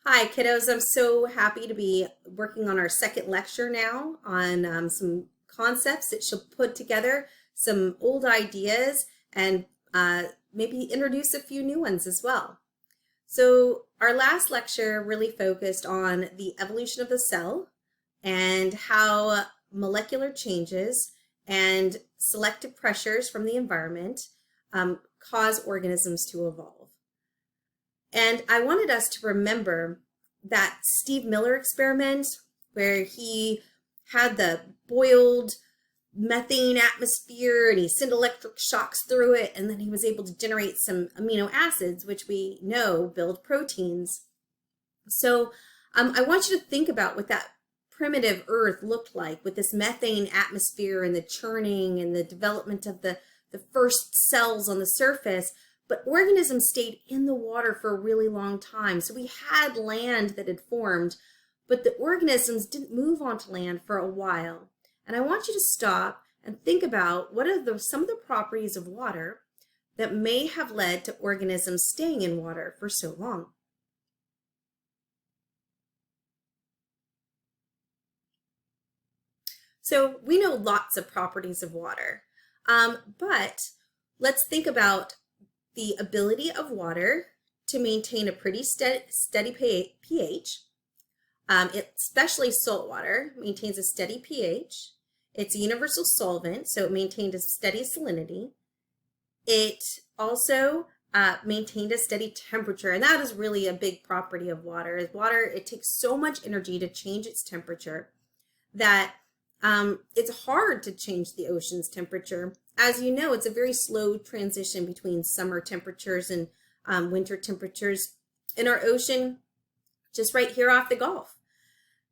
Hi, kiddos. I'm so happy to be working on our second lecture now on some concepts that she'll put together, some old ideas, and maybe introduce a few new ones as well. So our last lecture really focused on the evolution of the cell and how molecular changes and selective pressures from the environment cause organisms to evolve. And I wanted us to remember that Steve Miller experiment where he had the boiled methane atmosphere and he sent electric shocks through it, and then he was able to generate some amino acids, which we know build proteins. So I want you to think about what that primitive Earth looked like with this methane atmosphere and the churning and the development of the first cells on the surface. But organisms stayed in the water for a really long time. So we had land that had formed, but the organisms didn't move onto land for a while. And I want you to stop and think about what are some of the properties of water that may have led to organisms staying in water for so long. So we know lots of properties of water, but let's think about the ability of water to maintain a pretty steady pH. Especially salt water maintains a steady pH. It's a universal solvent, so it maintained a steady salinity. It also maintained a steady temperature, and that is really a big property of water. Water, it takes so much energy to change its temperature that it's hard to change the ocean's temperature. As you know, it's a very slow transition between summer temperatures and winter temperatures in our ocean, just right here off the Gulf.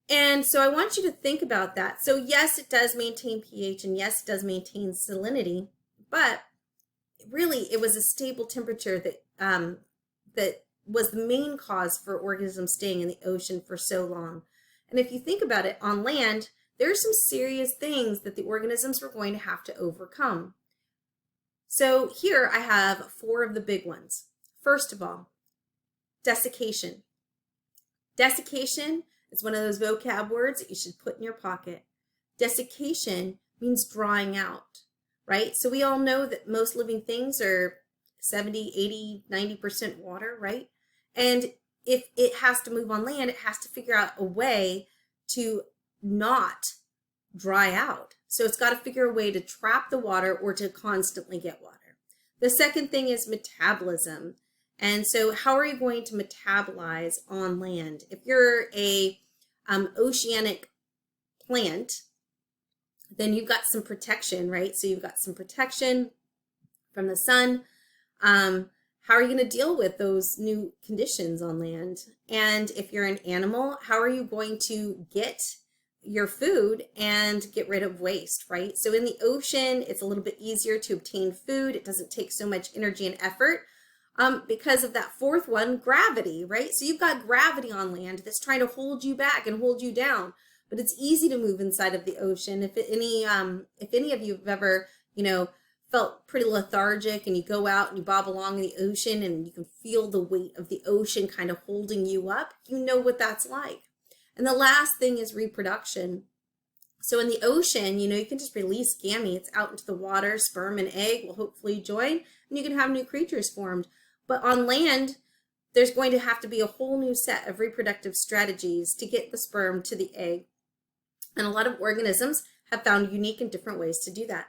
And so I want you to think about that. So yes, it does maintain pH, and yes, it does maintain salinity, but really it was a stable temperature that was the main cause for organisms staying in the ocean for so long. And if you think about it, on land, there are some serious things that the organisms were going to have to overcome. So here I have 4 of the big ones. First of all, desiccation. Desiccation is one of those vocab words that you should put in your pocket. Desiccation means drying out, right? So we all know that most living things are 70, 80, 90% water, right? And if it has to move on land, it has to figure out a way to not dry out. So it's got to figure a way to trap the water or to constantly get water. The second thing is metabolism. And so how are you going to metabolize on land? If you're a oceanic plant, then you've got some protection, right? So you've got some protection from the sun. How are you going to deal with those new conditions on land? And if you're an animal, how are you going to get your food and get rid of waste, right? So in the ocean, it's a little bit easier to obtain food. It doesn't take so much energy and effort because of that fourth one, gravity, right? So you've got gravity on land that's trying to hold you back and hold you down, but it's easy to move inside of the ocean. If any of you have ever, felt pretty lethargic and you go out and you bob along in the ocean and you can feel the weight of the ocean kind of holding you up, you know what that's like. And the last thing is reproduction. So in the ocean, you can just release gametes out into the water, sperm and egg will hopefully join, and you can have new creatures formed. But on land, there's going to have to be a whole new set of reproductive strategies to get the sperm to the egg. And a lot of organisms have found unique and different ways to do that.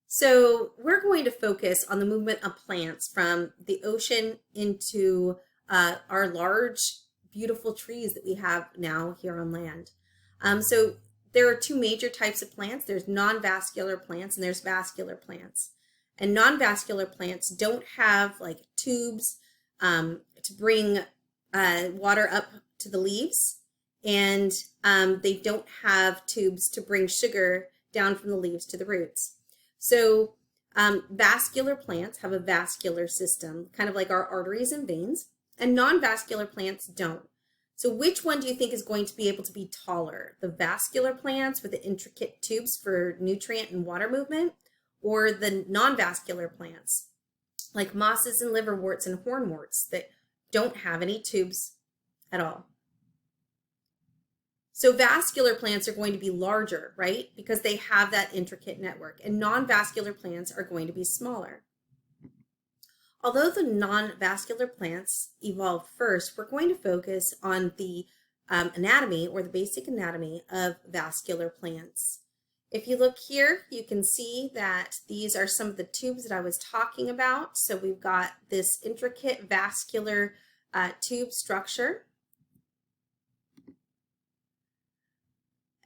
So we're going to focus on the movement of plants from the ocean into our large, beautiful trees that we have now here on land. So there are 2 major types of plants. There's non-vascular plants and there's vascular plants. And non-vascular plants don't have like tubes to bring water up to the leaves, and they don't have tubes to bring sugar down from the leaves to the roots. So vascular plants have a vascular system, kind of like our arteries and veins, and non-vascular plants don't. So which one do you think is going to be able to be taller? The vascular plants with the intricate tubes for nutrient and water movement, or the non-vascular plants like mosses and liverworts and hornworts that don't have any tubes at all. So vascular plants are going to be larger, right? Because they have that intricate network, and non-vascular plants are going to be smaller. Although the non-vascular plants evolved first, we're going to focus on the anatomy, or the basic anatomy of vascular plants. If you look here, you can see that these are some of the tubes that I was talking about. So we've got this intricate vascular tube structure.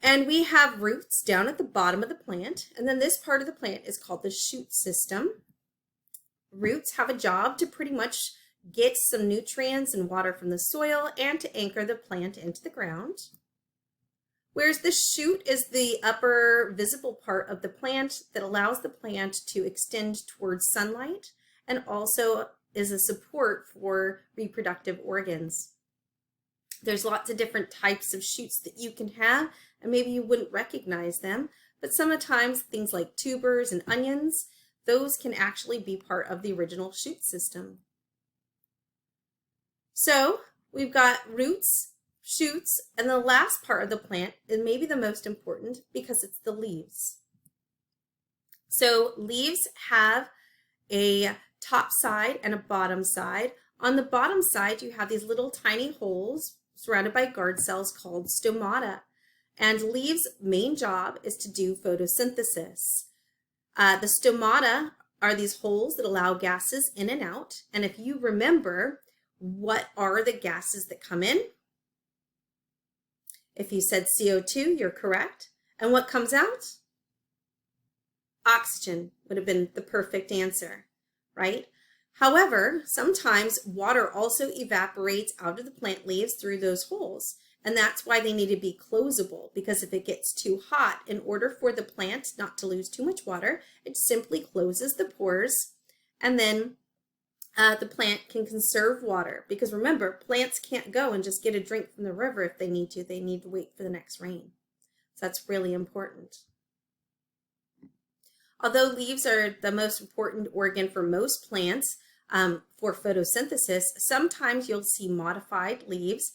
And we have roots down at the bottom of the plant, and then this part of the plant is called the shoot system. Roots have a job to pretty much get some nutrients and water from the soil and to anchor the plant into the ground. Whereas the shoot is the upper visible part of the plant that allows the plant to extend towards sunlight and also is a support for reproductive organs. There's lots of different types of shoots that you can have, and maybe you wouldn't recognize them, but sometimes things like tubers and onions, those can actually be part of the original shoot system. So we've got roots, shoots, and the last part of the plant is maybe the most important because it's the leaves. So leaves have a top side and a bottom side. On the bottom side, you have these little tiny holes surrounded by guard cells called stomata. And leaves' main job is to do photosynthesis. The stomata are these holes that allow gases in and out. And if you remember, what are the gases that come in? If you said CO2, you're correct. And what comes out? Oxygen would have been the perfect answer, right? However, sometimes water also evaporates out of the plant leaves through those holes. And that's why they need to be closable, because if it gets too hot, in order for the plant not to lose too much water, it simply closes the pores, and then the plant can conserve water. Because remember, plants can't go and just get a drink from the river if they need to. They need to wait for the next rain. So that's really important. Although leaves are the most important organ for most plants for photosynthesis, sometimes you'll see modified leaves.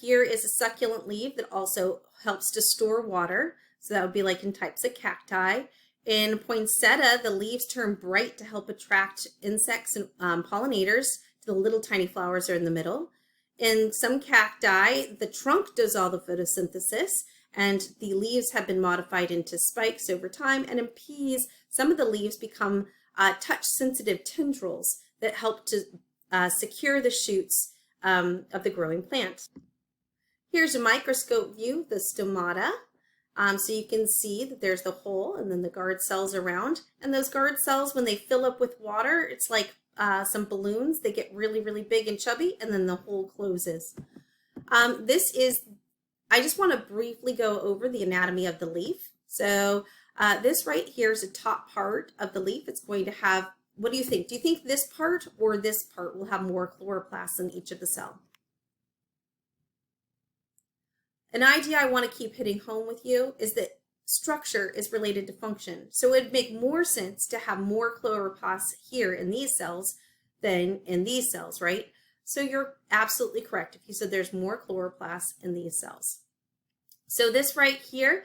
Here is a succulent leaf that also helps to store water. So that would be like in types of cacti. In poinsettia, the leaves turn bright to help attract insects and pollinators to the little tiny flowers that are in the middle. In some cacti, the trunk does all the photosynthesis, and the leaves have been modified into spikes over time. And in peas, some of the leaves become touch-sensitive tendrils that help to secure the shoots of the growing plant. Here's a microscope view of the stomata. So you can see that there's the hole and then the guard cells around. And those guard cells, when they fill up with water, it's like some balloons. They get really, really big and chubby, and then the hole closes. I just want to briefly go over the anatomy of the leaf. So this right here is the top part of the leaf. It's going to have, what do you think? Do you think this part or this part will have more chloroplasts in each of the cells? An idea I want to keep hitting home with you is that structure is related to function. So it would make more sense to have more chloroplasts here in these cells than in these cells, right? So you're absolutely correct if you said there's more chloroplasts in these cells. So this right here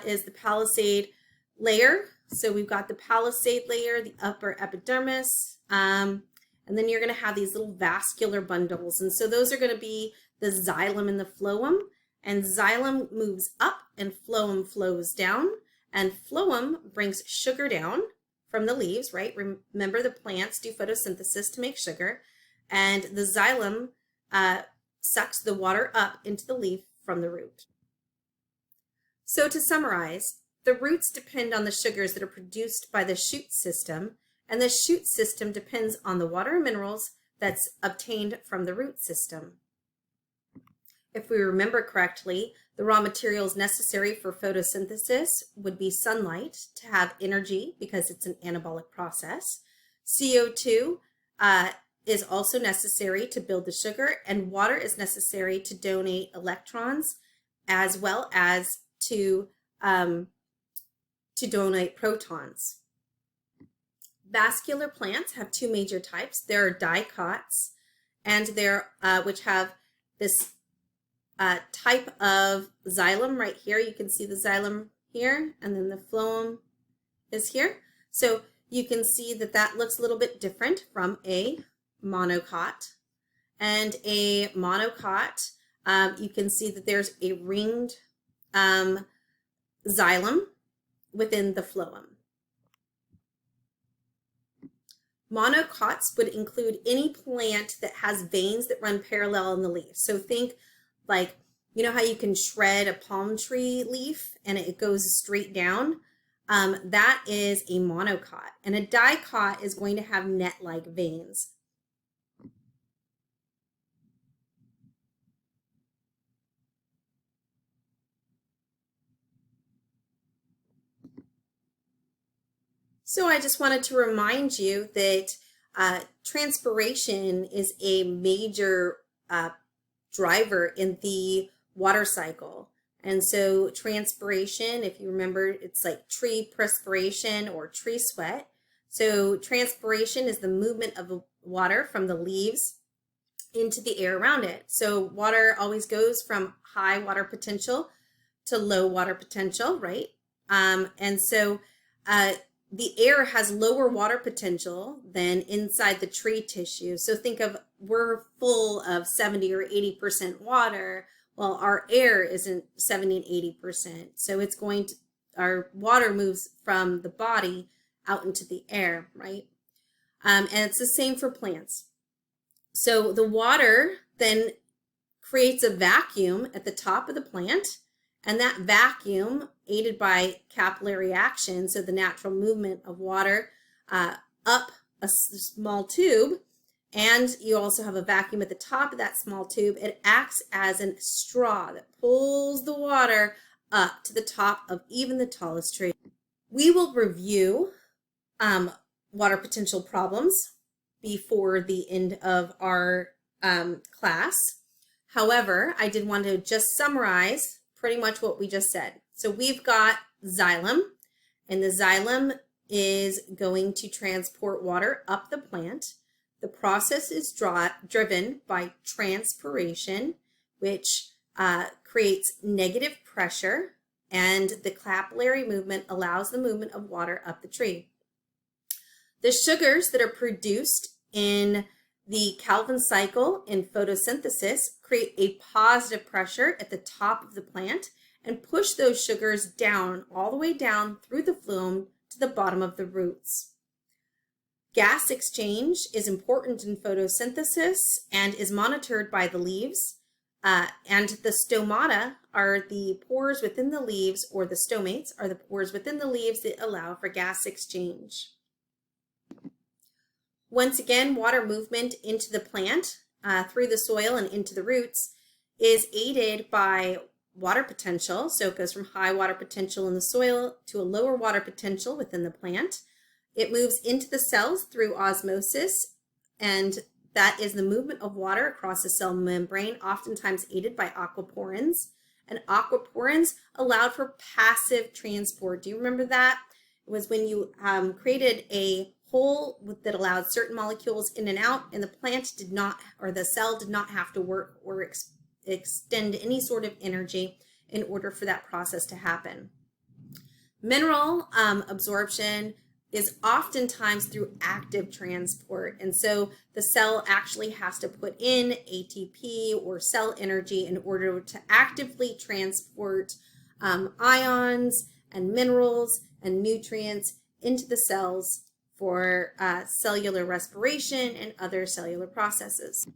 is the palisade layer. So we've got the palisade layer, the upper epidermis, and then you're going to have these little vascular bundles. And so those are going to be the xylem and the phloem. And xylem moves up and phloem flows down. And phloem brings sugar down from the leaves, right? Remember, the plants do photosynthesis to make sugar. And the xylem sucks the water up into the leaf from the root. So to summarize, the roots depend on the sugars that are produced by the shoot system, and the shoot system depends on the water and minerals that's obtained from the root system. If we remember correctly, the raw materials necessary for photosynthesis would be sunlight to have energy because it's an anabolic process. CO2 is also necessary to build the sugar, and water is necessary to donate electrons as well as to donate protons. Vascular plants have two major types. There are dicots, and which have this type of xylem right here. You can see the xylem here, and then the phloem is here. So you can see that that looks a little bit different from a monocot. And a monocot, you can see that there's a ringed xylem within the phloem. Monocots would include any plant that has veins that run parallel in the leaf. So think like, you know how you can shred a palm tree leaf and it goes straight down? That is a monocot. And a dicot is going to have net-like veins. So I just wanted to remind you that transpiration is a major driver in the water cycle. And so transpiration, if you remember, it's like tree perspiration or tree sweat. So transpiration is the movement of water from the leaves into the air around it. So water always goes from high water potential to low water potential, right? And so the air has lower water potential than inside the tree tissue. So think of, we're full of 70 or 80% water. Well, our air isn't 70 and 80%. So it's going to, our water moves from the body out into the air, right? And it's the same for plants. So the water then creates a vacuum at the top of the plant, and that vacuum, aided by capillary action, so the natural movement of water up a small tube, and you also have a vacuum at the top of that small tube, it acts as a straw that pulls the water up to the top of even the tallest tree. We will review water potential problems before the end of our class. However, I did want to just summarize pretty much what we just said. So we've got xylem, and the xylem is going to transport water up the plant. The process is driven by transpiration, which creates negative pressure, and the capillary movement allows the movement of water up the tree. The sugars that are produced in the Calvin cycle in photosynthesis create a positive pressure at the top of the plant and push those sugars down, all the way down through the phloem to the bottom of the roots. Gas exchange is important in photosynthesis and is monitored by the leaves. And the stomata are the pores within the leaves, or the stomates are the pores within the leaves that allow for gas exchange. Once again, water movement into the plant through the soil and into the roots is aided by water potential. So it goes from high water potential in the soil to a lower water potential within the plant. It moves into the cells through osmosis, and that is the movement of water across the cell membrane, oftentimes aided by aquaporins. And aquaporins allowed for passive transport. Do you remember that? It was when you created a hole that allowed certain molecules in and out, and the plant did not, or the cell did not have to work or extend any sort of energy in order for that process to happen. Mineral absorption is oftentimes through active transport, and so the cell actually has to put in ATP or cell energy in order to actively transport ions and minerals and nutrients into the cells for cellular respiration and other cellular processes.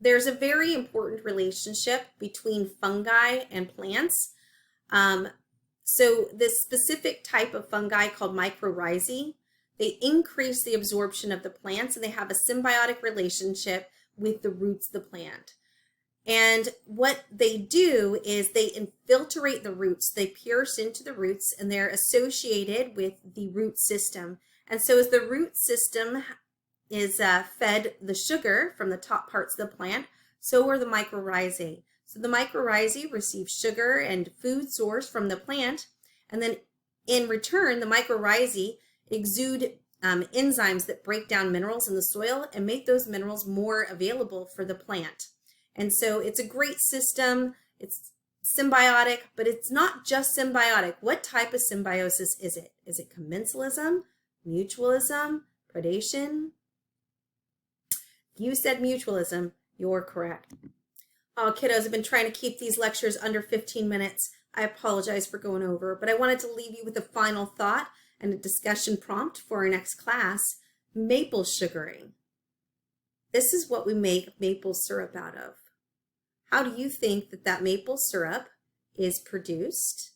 There's a very important relationship between fungi and plants. So this specific type of fungi called mycorrhizae, they increase the absorption of the plants, and they have a symbiotic relationship with the roots of the plant. And what they do is they infiltrate the roots. They pierce into the roots, and they're associated with the root system. And so as the root system is fed the sugar from the top parts of the plant, so are the mycorrhizae. So the mycorrhizae receive sugar and food source from the plant, and then in return, the mycorrhizae exude enzymes that break down minerals in the soil and make those minerals more available for the plant. And so it's a great system. It's symbiotic, but it's not just symbiotic. What type of symbiosis is it? Is it commensalism, mutualism, predation? You said mutualism. You're correct. Oh, kiddos, I've been trying to keep these lectures under 15 minutes. I apologize for going over, but I wanted to leave you with a final thought and a discussion prompt for our next class, maple sugaring. This is what we make maple syrup out of. How do you think that maple syrup is produced?